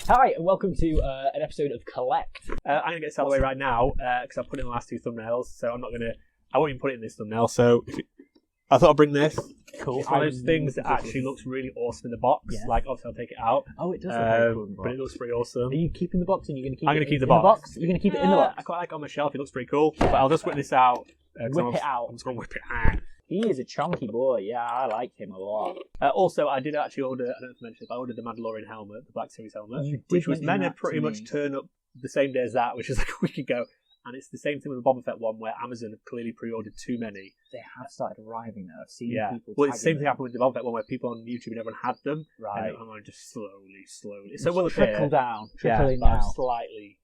Hi, and welcome to an episode of Collect. I'm going to get this out of the way right now because I put it in the last two thumbnails, so I won't even put it in this thumbnail. So I thought I'd bring this. Cool. It's one of those things that actually looks really awesome in the box. Yeah. Like, obviously, I'll take it out. Oh, it does look very cool in the box. But it looks pretty awesome. Are you keeping the box and you're going to keep I'm it going to keep the in the box. box? You're going to keep it in the box? I quite like it on my shelf. It looks pretty cool. But I'll just whip this out. Whip it out. I'm just going to whip it out. He is a chunky boy. Yeah, I like him a lot. Also, I did actually order, I don't know if I mentioned it, I ordered the Mandalorian helmet, the Black Series helmet, You did which was meant to mention that pretty to much me. turn up the same day as that, which was like a week ago. And it's the same thing with the Boba Fett one, where Amazon have clearly pre-ordered too many. They have started arriving now. I've seen people. Well, it's the same tagging thing happened with the Boba Fett one, where people on YouTube and everyone had them. Right. And I'm just slowly. So will trickle appear. down. Yeah, Trickling but I'm down. slightly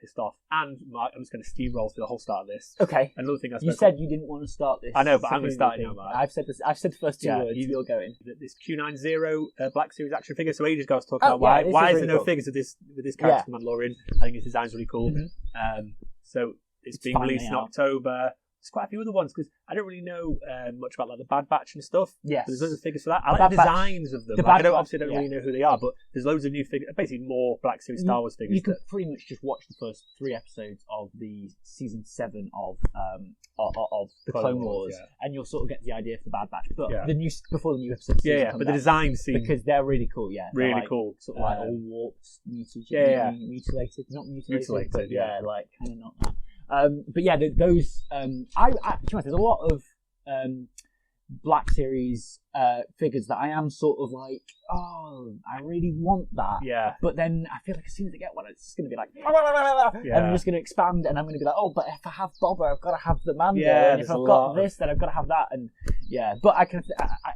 pissed off. And I'm just going to steamroll through the whole start of this. Okay. Another thing You said you didn't want to start this. I know, but I'm going to start it now, thing. Mark. I've said this. I've said the first two words. You're going. This Q90 Black Series action figure. So ages ago I was talking about why is really there no cool. figures of this character, the Mandalorian. I think his design's really cool. Mm-hmm. So it's being released in October. There's quite a few other ones because I don't really know much about like the Bad Batch and stuff. Yes. But there's loads of figures for that. I like the designs of them. Like, I obviously don't really know who they are, but there's loads of new figures, basically more Black Series Star Wars figures. You can pretty much just watch the first 3 episodes of the season 7 of the Clone Wars, and you'll sort of get the idea for the Bad Batch. But before the new episodes, but the designs seem because they're really cool. Yeah, really like, cool. Sort of like all warped, mutilated, not mutilated, but like kind of not that. But yeah, those. There's a lot of Black Series figures that I am sort of like, oh, I really want that. Yeah. But then I feel like as soon as I get one, it's just going to be like, and I'm just going to expand, and I'm going to be like, oh, but if I have Boba, I've got to have the Mando, and if I've got this, then I've got to have that, and But I can,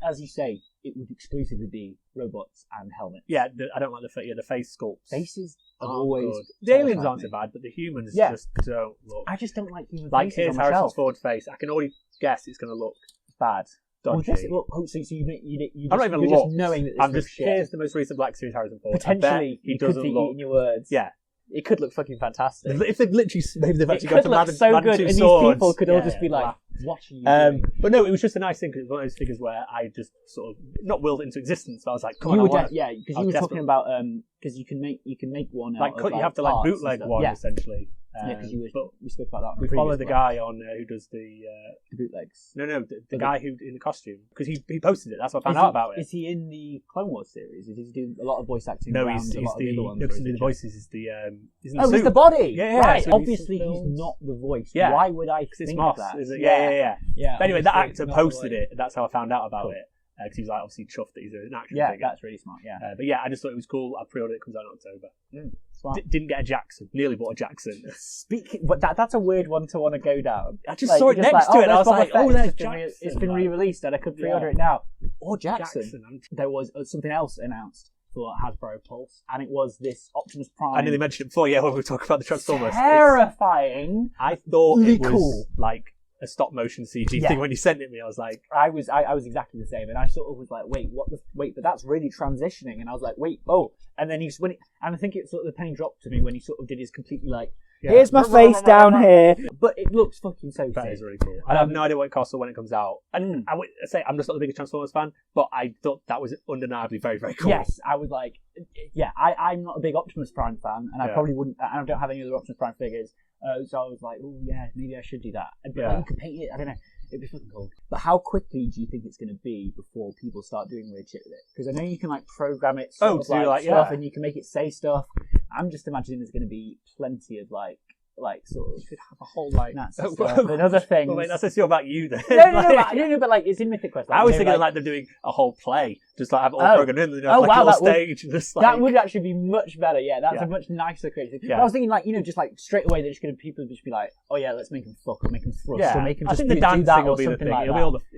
as you say, it would exclusively be robots and helmets. Yeah, I don't like the face sculpts. Faces are always good. The aliens aren't so bad, but the humans just don't look. I just don't like human like faces here's on my Harrison's shelf. Ford face. I can already guess it's going to look bad. Dodgy. So you I'm not even you're looked. just knowing that this I'm looks just shit. Here's the most recent Black Series Harrison Ford. Potentially, he you doesn't could be look. eating your words. Yeah. It could look fucking fantastic. If they've literally, maybe they've actually it got could to look Madden, so Madden good, 2 and these swords. people could all just be like, watching you. But no, it was just a nice thing because it's one of those figures where I just sort of not willed it into existence. But I was like, come on, because you were talking about because you can make one like out of, you have to like bootleg one essentially. Because we spoke about that. We follow the guy on who does the bootlegs. No, the guy who in the costume because he posted it. That's how I found out about it. Is he in the Clone Wars series? Does he do a lot of voice acting? No, he's the voices. Is the he's the body. Yeah. Right. So obviously, he's not the voice. Yeah. Why would I think it's Moss, that? Is it? Yeah. But anyway, that actor posted it. That's how I found out about it. Because he was like obviously chuffed that he's an action figure. Yeah, that's really smart. Yeah. But yeah, I just thought it was cool. I pre-ordered it. Comes out in October. Smart. Didn't get a Jackson. Nearly bought a Jackson. But that's a weird one to want to go down. I just saw it next to it. And I was like, oh, there's Jackson. It's been re-released, and I could pre-order it now. Or Jackson. There was something else announced for Hasbro Pulse, and it was this Optimus Prime. I nearly mentioned it before. Yeah, when we were talking about the Transformers. Terrifying. I thought it was cool. like a stop motion CG thing when you sent it me. I was like, I was exactly the same, and I sort of was like, wait, but that's really transitioning, and I was like, and then and I think it sort of the penny dropped to me when he sort of did his completely like, here's my face down here, but it looks fucking so that sick. is really cool. I have no idea what it costs or when it comes out, and I would say I'm just not the biggest Transformers fan, but I thought that was undeniably very, very cool. Yes, I was like, I'm not a big Optimus Prime fan, and I probably wouldn't. I don't have any other Optimus Prime figures. So I was like, oh yeah, maybe I should do that. But like, you could paint it, I don't know, it'd be fucking cool. But how quickly do you think it's going to be before people start doing weird shit with it? Because I know you can like program it stuff, and you can make it say stuff. I'm just imagining there's going to be plenty of like sort of, you could have a whole like Nazi stuff and other things. Well, wait, that's just about you then. No, but like it's in Mythic Quest. Like, I was thinking like they're doing a whole play, just like have it all programmed in, a little stage. That would actually be much better. Yeah, that's a much nicer creative. Yeah. I was thinking like just like straight away they're just going to people just be like, oh yeah, let's make him fuck or make him thrust or make him just do that or something like that. I think the dancing will be the thing.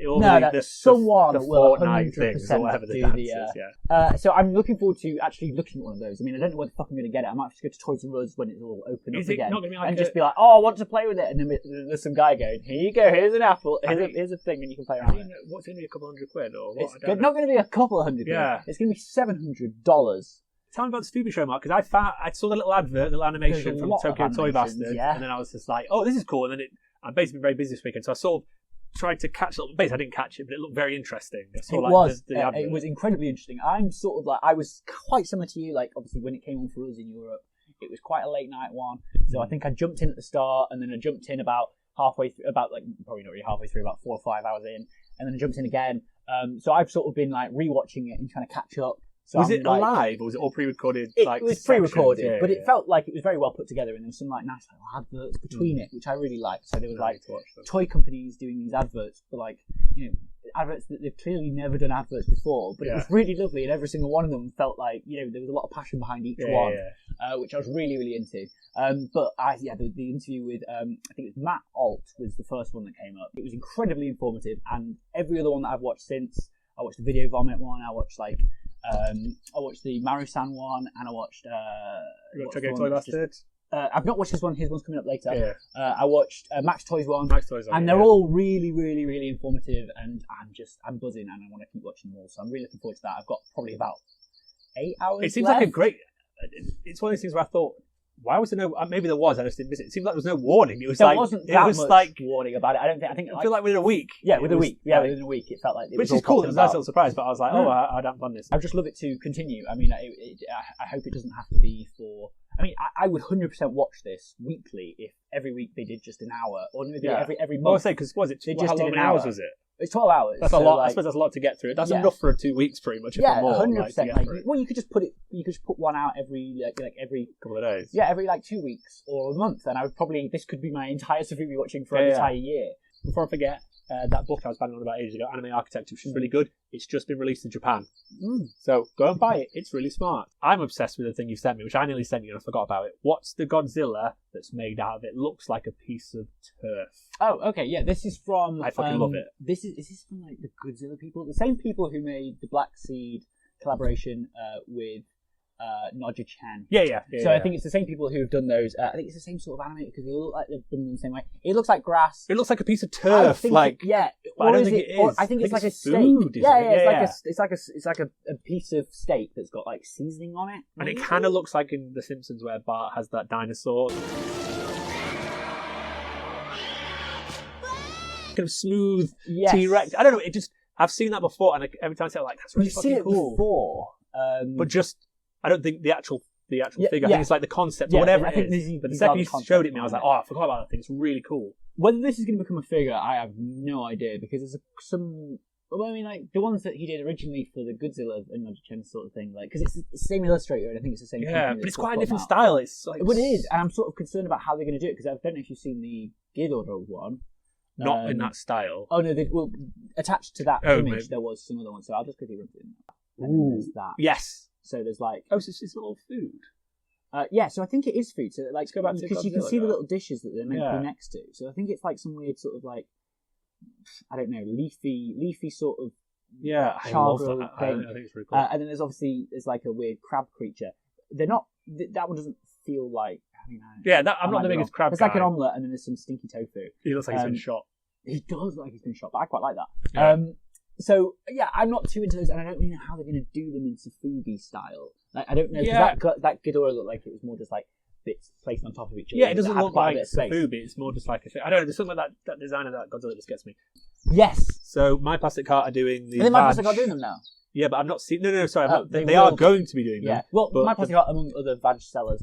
It'll be someone the will Fortnite things or whatever the dance is. So I'm looking forward to actually looking at one of those. I mean, I don't know where the fuck I'm going to get it. I might just go to Toys R Us when it's all open up again and just be like, oh, I want to play with it, and then there's some guy going, here you go, here's an apple, here's a thing, and you can play around with it. What's going to be a couple £100 or what? It's not going to be a couple of £100. Yeah. It's going to be $700. Tell me about the Scooby Show, Mark, because I saw the little advert, the little animation from Tokyo Toy Bastard, and then I was just like, oh, this is cool, and then I've basically been very busy this weekend, so I sort of tried to catch it. Basically, I didn't catch it, but it looked very interesting. I saw, It was incredibly interesting. I'm sort of like, I was quite similar to you. Like, obviously, when it came on for us in Europe, it was quite a late night one. So I think I jumped in at the start, and then I jumped in about halfway through, probably not really halfway through, about 4 or 5 hours in, and then I jumped in again. So I've sort of been like rewatching it and trying to catch up. So was it live, or was it all pre-recorded? It was pre-recorded, but it felt like it was very well put together, and there was some like nice little adverts between it, which I really liked. So there was like toy companies doing these adverts for like, adverts that they've clearly never done adverts before, but it was really lovely, and every single one of them felt like, there was a lot of passion behind each one, which I was really, really into. But the interview with, I think it was Matt Alt was the first one that came up. It was incredibly informative, and every other one that I've watched since, I watched the Video Vomit one, I watched I watched the Maru-san one, and I watched... You got Toy Bastard? I've not watched his one. His one's coming up later. Yeah. I watched Max Toy's one. And they're all really, really, really informative, and I'm buzzing, and I want to keep watching them all. So I'm really looking forward to that. I've got probably about 8 hours It seems left. like a great... It's one of those things where I thought, why was there no... Maybe there was, I just didn't miss it. It seemed like there was no warning. It was there like... wasn't that much warning about it. I feel like within a week. Yeah, within a week. Yeah, within a week. It felt like it was which is cool. It was a nice little surprise, but I was like, I don't fund this. I'd just love it to continue. I mean, I hope it doesn't have to be for... I mean, I would 100% watch this weekly if every week they did just an hour, or maybe every month. Well, I say, because how long hours was it? It's 12 hours. That's a lot. I suppose that's a lot to get through. That's enough for 2 weeks, pretty much. Yeah, 100%. Well, you could just put one out every every couple of days. Yeah, every 2 weeks or a month, and I would probably this could be my entire sofubi watching for an entire year. Before I forget, that book I was banging on about ages ago, Anime Architecture, which is really good. It's just been released in Japan. So go and buy it. It's really smart. I'm obsessed with the thing you sent me, which I nearly sent you and I forgot about it. What's the Godzilla that's made out of it? Looks like a piece of turf. Oh, okay, yeah. This is from... I fucking love it. Is this from the Godzilla people? The same people who made the Black Seed collaboration with Noja-chan. Yeah. So I think it's the same people who have done those. I think it's the same sort of anime because they all look like they've been done the same way. It looks like grass. It looks like a piece of turf. But I don't think it is. I think it's like a steak. It's like a piece of steak that's got like seasoning on it. And it kind of looks like in The Simpsons where Bart has that dinosaur. Kind of smooth T-Rex. I don't know. I've seen that before, and every time I say like, that's really fucking cool. You've seen it before, but just I don't think the actual figure. I think it's like the concept or whatever it is. But the second you showed it to me, I was like, I forgot about that thing. It's really cool. Whether this is going to become a figure, I have no idea because there's some. Well, I mean, like the ones that he did originally for the Godzilla and Noja-Chen sort of thing, like because it's the same illustrator and I think it's the same. Yeah, but it's quite a different style. It's like it is, and I'm sort of concerned about how they're going to do it because I don't know if you've seen the Ghidorah one. Not in that style. Oh no! Attached to that image, there was some other one. So I'll just quickly run through them. And there's that. Yes. So there's like. Oh, so it's all food. Yeah, so I think it is food. So like, let's go back to because you can see the little dishes that they're meant to be next to. So I think it's like some weird sort of like, I don't know, leafy sort of. Yeah, char grilled thing. I think it's really cool. And then there's like a weird crab creature. They're not. That one doesn't feel like. I mean, I'm not the biggest crab guy. It's like an omelette, and then there's some stinky tofu. He looks like he's been shot. He does look like he's been shot, but I quite like that. Yeah. So yeah, I'm not too into those, and I don't really know how they're going to do them in sofubi style. Like, I don't know. That Ghidorah looked like it was more just like bits placed on top of each other. Yeah, it doesn't look like sofubi. It's more just like I don't know. There's something about that design of that Godzilla that just gets me. Yes. So My Plastic Cart are doing the. And then My Plastic Cart are doing them now. Yeah, but I've not seen. No, sorry. They are going to be doing them. Yeah. Well, My Plastic Cart among other vag sellers.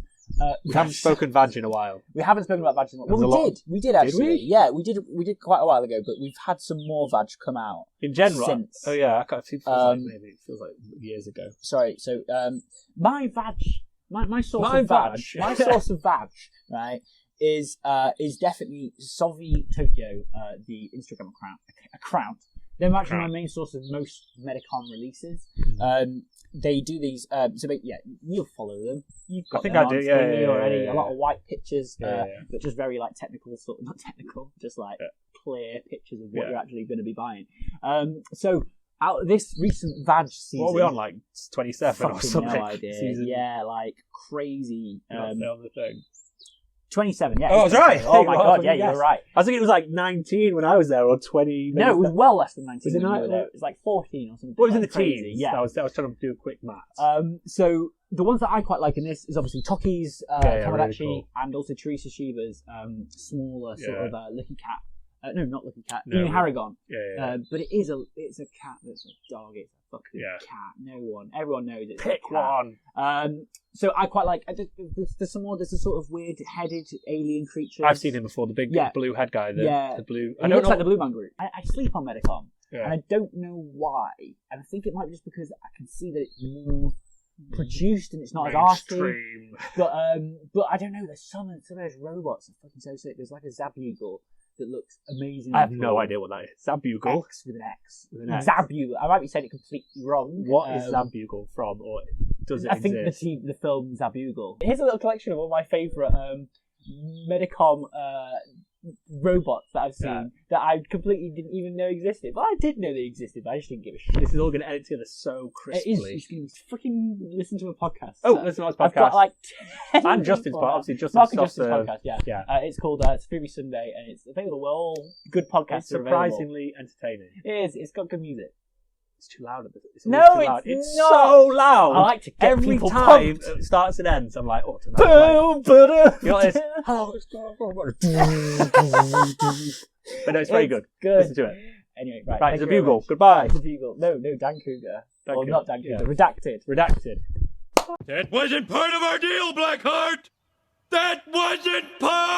We haven't spoken vag in a while. We haven't spoken about vag in a while. Well, we did actually. Did we? Yeah, we did quite a while ago, but we've had some more vag come out. In general? Since. Oh yeah, I can't see. It feels like years ago. Sorry, so my source of vag, right, is definitely Sovi Tokyo, the Instagram account. They're actually my main source of most Medicon releases. They do these. You'll follow them. You've got them on screen already. A lot of white pictures, but just very like technical, sort of not technical, just like clear pictures of what you're actually going to be buying. So out of this recent vag season, what are we on, like 27 or something? No idea. Season. Yeah, like crazy. On the thing. 27, yeah. Oh, I was right. Oh my god, yeah, you were right. I think it was like 19 when I was there, or 20. No, it was well less than 19. Was it when you were there. It was like 14 or something. What was in the teens? Yeah. I was trying to do a quick math. So the ones that I quite like in this is obviously Toki's, Kawadachi, really cool. and also Teresa Shiba's smaller sort of licky cat No, not Lucky Cat. No. Harrigan. Yeah. But it's a cat that's a dog. It's a fucking cat. Everyone knows it's Pick a cat. one. So I quite like. There's some more. There's a sort of weird-headed alien creature. I've seen him before. The big blue head guy. The blue. He looks like the Blue Man Group. I sleep on Medicom, and I don't know why. And I think it might be just because I can see that it's more produced and it's not as arsey. But I don't know. There's some of those robots are fucking so sick. There's like a Zabugle that looks amazing. I have no idea what that is. Zabugle? X with an X. Zabugle. I might be saying it completely wrong. What is Zabugle from, or does it exist? I think the film Zabugle. Here's a little collection of all my favourite Medicom robots that I've seen that I completely didn't even know existed. But I did know they existed, but I just didn't give a shit. This is all going to edit together so crisply. It is. You're going to freaking listen to a podcast. Oh, listen to my podcast. I've got like 10 and Justin's podcast. Obviously, Justin's podcast, yeah. It's called Sofubi Sunday, and it's available where all good podcasts It's are available. surprisingly entertaining. It is. It's got good music. It's too loud. It's No, too loud. it's It's not. so loud. I like to get every people time pumped. it starts and ends. I'm like, oh, tonight. You know this? Hello, it's but no, it's very good. Listen to it. Anyway, right. Right, it's a bugle. Goodbye. It's a bugle. No, Dan Cougar. Or not Dan Cougar. Redacted. That wasn't part of our deal, Blackheart. That wasn't part.